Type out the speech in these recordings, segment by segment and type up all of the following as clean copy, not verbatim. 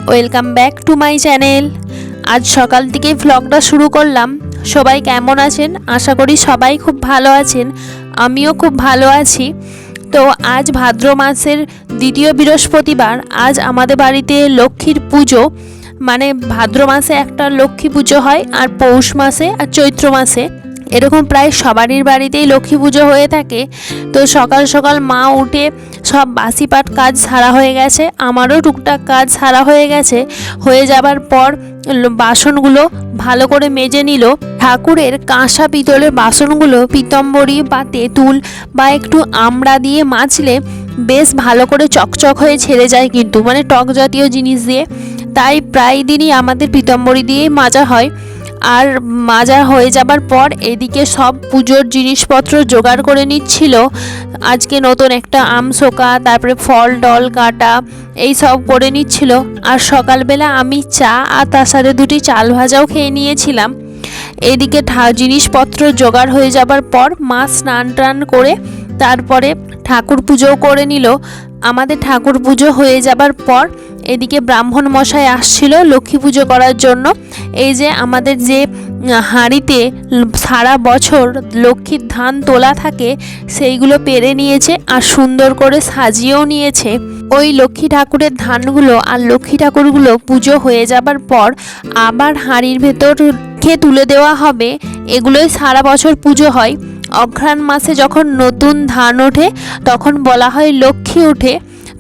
Welcome back to my channel. আজ সকাল থেকেই ভ্লগটা শুরু করলাম। সবাই কেমন আছেন? আশা করি সবাই খুব ভালো আছেন, আমিও খুব ভালো আছি। তো আজ ভাদ্র মাসের দ্বিতীয় বৃহস্পতিবার। আজ আমাদের বাড়িতে লক্ষ্মীর পুজো, মানে ভাদ্র মাসে একটা লক্ষ্মী পুজো হয়, আর পৌষ মাসে আর চৈত্র মাসে এরকম প্রায় সবারই বাড়িতেই লক্ষ্মী পুজো হয়ে থাকে। তো সকাল সকাল মা উঠে সব বাসিপাট কাজ সারা হয়ে গেছে, আমারও টুকটাক কাজ সারা হয়ে গেছে। হয়ে যাবার পর বাসনগুলো ভালো করে মেজে নিল। ঠাকুরের কাঁসা পিতলের বাসনগুলো পিতম্বরী বা তেঁতুল বা একটু আমড়া দিয়ে মাজলে বেশ ভালো করে চকচক হয়ে ছেড়ে যায়, কিন্তু মানে টক জাতীয় জিনিস দিয়ে। তাই প্রায় দিনই আমাদের পিতম্বরী দিয়েই মাজা হয়। আর মাজা হয়ে যাবার পর এদিকে সব পুজোর জিনিসপত্র জোগাড় করে নিচ্ছিল। আজকে নতুন একটা আমশোকা, তারপরে ফল টল কাটা, এই সব করে নিচ্ছিল। আর সকালবেলা আমি চা আর তার সাথে দুটি চাল ভাজাও খেয়ে নিয়েছিলাম। এদিকে জিনিসপত্র জোগাড় হয়ে যাবার পর মা স্নান টান করে তারপরে ঠাকুর পুজোও করে নিল। আমাদের ঠাকুর পুজো হয়ে যাবার পর এদিকে ব্রাহ্মণ মশাই আসছিল লক্ষ্মী পুজো করার জন্য। এই যে আমাদের যে হাঁড়িতে সারা বছর লক্ষ্মীর ধান তোলা থাকে সেইগুলো পেরে নিয়েছে আর সুন্দর করে সাজিয়েও নিয়েছে। ওই লক্ষ্মী ঠাকুরের ধানগুলো আর লক্ষ্মী ঠাকুরগুলো পুজো হয়ে যাবার পর আবার হাঁড়ির ভেতর তুলে দেওয়া হবে। এগুলোই সারা বছর পুজো হয়। অঘ্রাণ মাসে যখন নতুন ধান ওঠে তখন বলা হয় লক্ষ্মী ওঠে।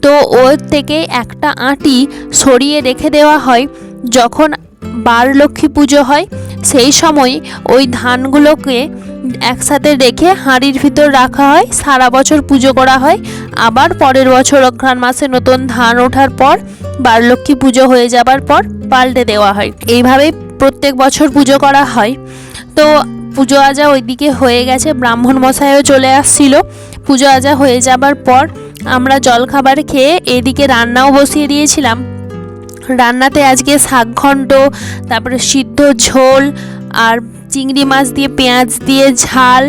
তো ওর থেকে একটা আঁটি সরিয়ে রেখে দেওয়া হয়। যখন বার লক্ষ্মী পুজো হয় সেই সময় ওই ধানগুলোকে একসাথে রেখে হাঁড়ির ভিতর রাখা হয়, সারা বছর পুজো করা হয়। আবার পরের বছর অঘ্রাণ মাসে নতুন ধান ওঠার পর বার লক্ষ্মী পুজো হয়ে যাবার পর পাল্টে দেওয়া হয়। এইভাবেই প্রত্যেক বছর পুজো করা হয়। তো পুজো আজা ওইদিকে হয়ে গেছে, ব্রাহ্মণ মশাইও চলে আসছিল। পুজো আজা হয়ে যাবার পর আমরা জলখাবার খেয়ে এদিকে রান্নাও বসিয়ে দিয়েছিলাম। রান্নাতে আজকে শাক ঘন্ট, তারপরে সিদ্ধ ঝোল আর চিংড়ি মাছ দিয়ে পেঁয়াজ দিয়ে ঝাল,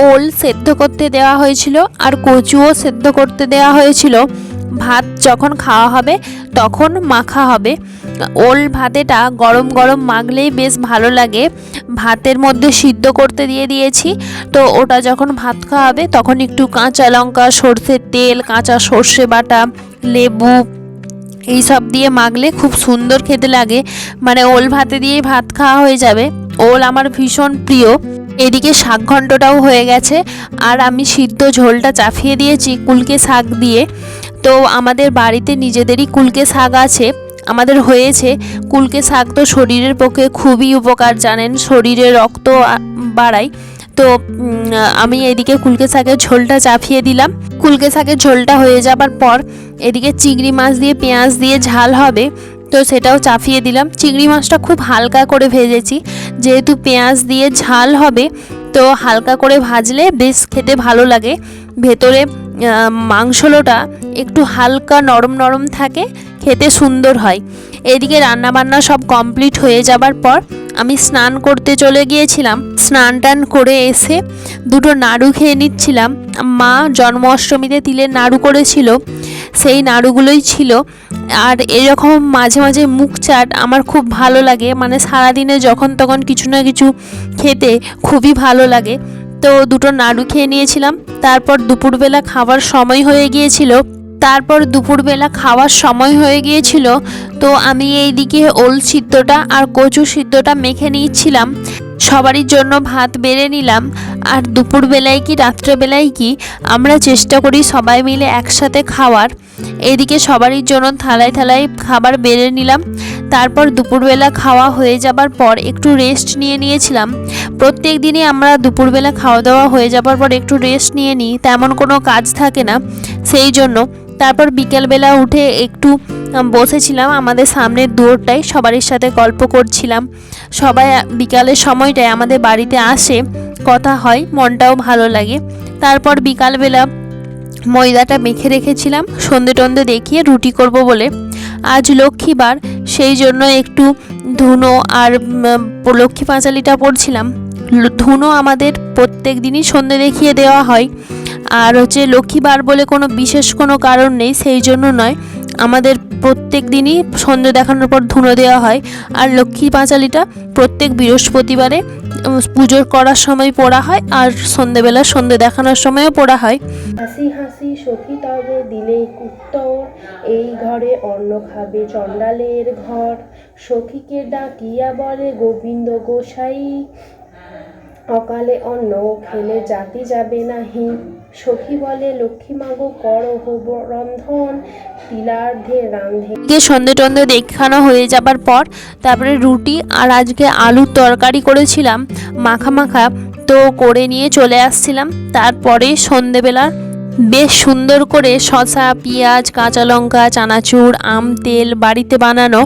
ওল সেদ্ধ করতে দেওয়া হয়েছিল আর কচুও সেদ্ধ করতে দেওয়া হয়েছিল। ভাত যখন খাওয়া হবে তখন মাখা হবে। ওল ভাতেটা গরম গরম মাখলেই বেশ ভালো লাগে। ভাতের মধ্যে সিদ্ধ করতে দিয়ে দিয়েছি। তো ওটা যখন ভাত খাওয়া হবে তখন একটু কাঁচা লঙ্কা, সর্ষের তেল, কাঁচা সর্ষে বাটা, লেবু এই সব দিয়ে মাখলে খুব সুন্দর খেতে লাগে। মানে ওল ভাতে দিয়েই ভাত খাওয়া হয়ে যাবে। ওল আমার ভীষণ প্রিয়। এদিকে শাক ঘন্টটাও হয়ে গেছে আর আমি সিদ্ধ ঝোলটা চাপিয়ে দিয়েছি কুলকে শাক দিয়ে। তো আমাদের বাড়িতে নিজেদেরই কুলকে শাক আছে, আমাদের হয়েছে। কুলকে শাক তো শরীরের পক্ষে খুবই উপকার, জানেন, শরীরে রক্ত বাড়ায়। তো আমি এদিকে কুলকে শাকের ঝোলটা চাপিয়ে দিলাম। কুলকে শাকের ঝোলটা হয়ে যাবার পর এদিকে চিংড়ি মাছ দিয়ে পেঁয়াজ দিয়ে ঝাল হবে, তো সেটাও চাপিয়ে দিলাম। চিংড়ি মাছটা খুব হালকা করে ভেজেছি, যেহেতু পেঁয়াজ দিয়ে ঝাল হবে তো হালকা করে ভাজলে বেশ খেতে ভালো লাগে। ভেতরে মাংসটা একটু হালকা নরম নরম থাকে, খেতে সুন্দর হয়। এদিকে রান্নাবান্না সব কমপ্লিট হয়ে যাবার পর আমি স্নান করতে চলে গিয়েছিলাম। স্নান টান করে এসে দুটো নাড়ু খেয়ে নিচ্ছিলাম। মা জন্মাষ্টমীতে তিলের নাড়ু করেছিল, সেই নাড়ুগুলোই ছিল। আর এরকম মাঝে মাঝে মুখ চাট আমার খুব ভালো লাগে, মানে সারাদিনে যখন তখন কিছু না কিছু খেতে খুবই ভালো লাগে। তো দুটো নাড়ু খেয়ে নিয়েছিলাম। তারপর দুপুরবেলা খাওয়ার সময় হয়ে গিয়েছিল। তো আমি এইদিকে ওল সিদ্ধটা আর কচু সিদ্ধটা মেখে নিয়েছিলাম। সবারই জন্য ভাত বেড়ে নিলাম। আর দুপুরবেলায় কি রাত্রেবেলায় কি আমরা চেষ্টা করি সবাই মিলে একসাথে খাওয়ার। এদিকে সবারই জন্য থালায় থালায় খাবার বেড়ে নিলাম। তারপর দুপুরবেলা খাওয়া হয়ে যাবার পর একটু রেস্ট নিয়েছিলাম। প্রত্যেক দিনই আমরা দুপুরবেলা খাওয়া দাওয়া হয়ে যাবার পর একটু রেস্ট নিয়ে নিই, তেমন কোনো কাজ থাকে না সেই জন্য। তারপর বিকেলবেলা উঠে একটু বসেছিলাম আমাদের সামনের দুয়ারটায়, সবারই সাথে গল্প করছিলাম। সবাই বিকালের সময়টায় আমাদের বাড়িতে আসে, কথা হয়, মনটাও ভালো লাগে। তারপর বিকালবেলা ময়দাটা মেখে রেখেছিলাম সন্ধে টন্ধে দেখিয়ে রুটি করব বলে। আজ লক্ষ্মীবার, সেই জন্য একটু ধুনো আর লক্ষ্মী পাঁচালিটা পড়ছিলাম। ধুনো আমাদের প্রত্যেক দিনই সন্ধে দেখিয়ে দেওয়া হয়। আর লক্ষ্মীবার বলে কোনো বিশেষ কোনো কারণ নেই, সেই জন্য নয়, আমাদের প্রত্যেক দিনই সন্ধে দেখানোর পর ধুনো দেওয়া হয়। আর লক্ষ্মী পাঁচালিটা প্রত্যেক বৃহস্পতিবারে পুজো করার সময় পড়া হয়, আর সন্ধেবেলা সন্ধে দেখানোর সময়ও পড়া হয়। হাসি হাসি সখী তবে দিলে উত্তর, এই ঘরে অন্ন খাবে চণ্ডালের ঘর। সখীকে ডাকিয়া বলে গোবিন্দ গোসাই, অকালে অন্ন খেলে জাতি যাবে নাহি। সখী বলে লক্ষ্মী মাগো করো রন্ধন, তিলার্ধে রান্ধে। সন্ধে টন্ধে দেখানো হয়ে যাবার পর তারপরে রুটি আর আজকে আলুর তরকারি করেছিলাম মাখা মাখা, তো করে নিয়ে চলে আসছিলাম। তারপরে সন্ধেবেলা বেশ সুন্দর করে শসা, পেঁয়াজ, কাঁচা লঙ্কা, চানাচুর, আম তেল, বাড়িতে বানানো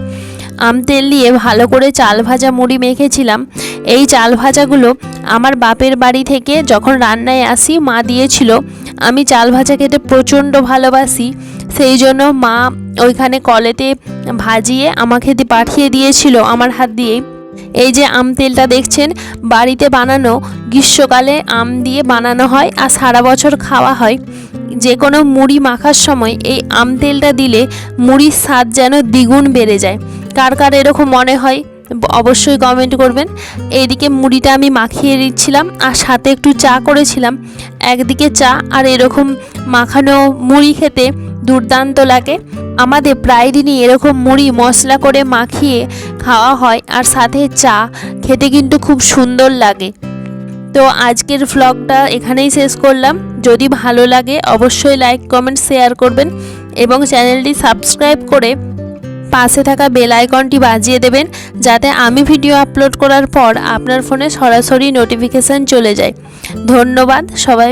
আম তেল দিয়ে ভালো করে চাল ভাজা মুড়ি মেখেছিলাম। এই চাল ভাজাগুলো আমার বাপের বাড়ি থেকে যখন রান্নায় আসি মা দিয়েছিল। আমি চাল ভাজা খেতে প্রচণ্ড ভালোবাসি, সেই জন্য মা ওইখানে কলেতে ভাজিয়ে আমাকে পাঠিয়ে দিয়েছিল আমার হাত দিয়েই। এই যে আম তেলটা দেখছেন বাড়িতে বানানো, গ্রীষ্মকালে আম দিয়ে বানানো হয় আর সারা বছর খাওয়া হয়। যে কোনো মুড়ি মাখার সময় এই আম তেলটা দিলে মুড়ির স্বাদ যেন দ্বিগুণ বেড়ে যায়। কার কার এরকম মনে হয় অবশ্যই কমেন্ট করবেন। এইদিকে মুড়িটা আমি মাখিয়ে দিচ্ছিলাম আর সাথে একটু চা করেছিলাম। একদিকে চা আর এরকম মাখানো মুড়ি খেতে দুর্দান্ত লাগে। আমাদের প্রায় দিনই এরকম মুড়ি মশলা করে মাখিয়ে খাওয়া হয় আর সাথে চা খেতে কিন্তু খুব সুন্দর লাগে। তো আজকের ভ্লগটা এখানেই শেষ করলাম। যদি ভালো লাগে অবশ্যই লাইক, কমেন্ট, শেয়ার করবেন এবং চ্যানেলটি সাবস্ক্রাইব করে পাশে থাকা বেল আইকনটি বাজিয়ে দেবেন, যাতে আমি ভিডিও আপলোড করার পর আপনার ফোনে সরাসরি নোটিফিকেশান চলে যায়। ধন্যবাদ সবাই।